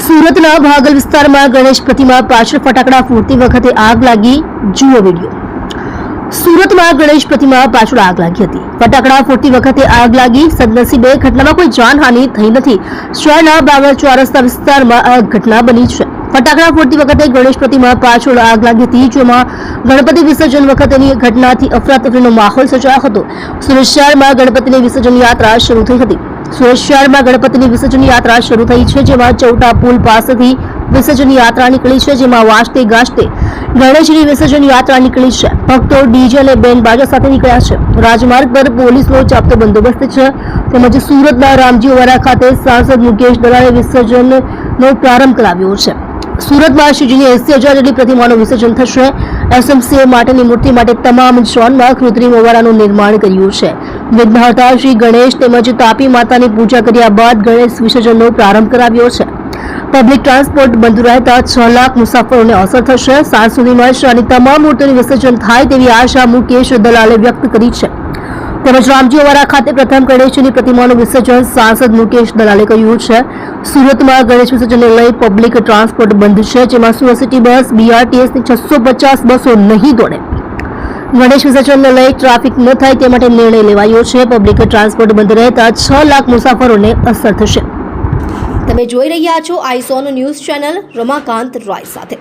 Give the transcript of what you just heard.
સુરતના ભાગલ વિસ્તારમાં ગણેશ પ્રતિમા પાછળ ફટાકડા ફોડતી વખતે આગ લાગી. જુઓ વિડીયો. સુરતમાં ગણેશ પ્રતિમા પાછળ આગ લાગી હતી. ફટાકડા ફોડતી વખતે આગ લાગી. સદનસીબે ઘટનામાં કોઈ જાનહાનિ થઈ નથી. શહેરના બાવળ ચોરસ્તા વિસ્તારમાં આ ઘટના બની છે. ફટાકડા ફોડતી વખતે ગણેશ પ્રતિમા પાછળ આગ લાગી હતી, જેમાં ગણપતિ વિસર્જન વખતેની ઘટનાથી અફરાતફરીનો માહોલ સર્જાયો હતો. સુરત શહેરમાં ગણપતિની વિસર્જન યાત્રા શરૂ થઈ હતી. સુરત શહેરમાં ગણપતિની વિસર્જન યાત્રા શરૂ થઈ છે, જેમાં ચૌટા પુલ પાસેથી વિસર્જન યાત્રા નીકળી છે, જેમાં વાજતે ગાજતે ગણેશની વિસર્જન યાત્રા નીકળી છે. ભક્તો ડીજે અને બેન્ડ બાજા સાથે નીકળ્યા છે. રાજમાર્ગ પર પોલીસનો ચાપતો બંદોબસ્ત છે. તેમજ સુરતના રામજીવાડા ખાતે સાંસદ મુકેશ દલાલે વિસર્જનનો પ્રારંભ કરાવ્યો છે. સુરતમાં શ્રીજીની 80,000 જેટલી પ્રતિમાનું વિસર્જન થશે. એસએમસીએ માટેની મૂર્તિ માટે તમામ ઝોનમાં કૃત્રિમ ઓવારાનું નિર્માણ કર્યું છે. વિઘ્નહર્તા શ્રી ગણેશ તેમજ તાપી માતાની પૂજા કર્યા બાદ ગણેશ વિસર્જનનો પ્રારંભ કરાવ્યો છે. પબ્લિક ટ્રાન્સપોર્ટ બંધ રહેતા 6 લાખ મુસાફરોને અસર થશે. સાંજ સુધીમાં શહેરની તમામ મૂર્તિઓનું વિસર્જન થાય તેવી આશા મુકેશ દલાલે વ્યક્ત કરી છે. તેમજ રામજીવાડા ખાતે પ્રથમ ગણેશની પ્રતિમાનું વિસર્જન સાંસદ મુકેશ દલાલે કર્યું છે. સુરતમાં ગણેશ વિસર્જનને લઈ પબ્લિક ટ્રાન્સપોર્ટ બંધ છે, જેમાં સુરત સિટી બસ, બીઆરટીએસની 650 બસો નહીં દોડે. ગણેશ વિસર્જનને લઈ ટ્રાફિક ન થાય તે માટે નિર્ણય લેવાયો છે. પબ્લિક ટ્રાન્સપોર્ટ બંધ રહેતા 6 લાખ મુસાફરોને અસર થશે. તમે જોઈ રહ્યા છો આઈસોન ન્યૂઝ ચેનલ રમાકાંત રોય સાથે.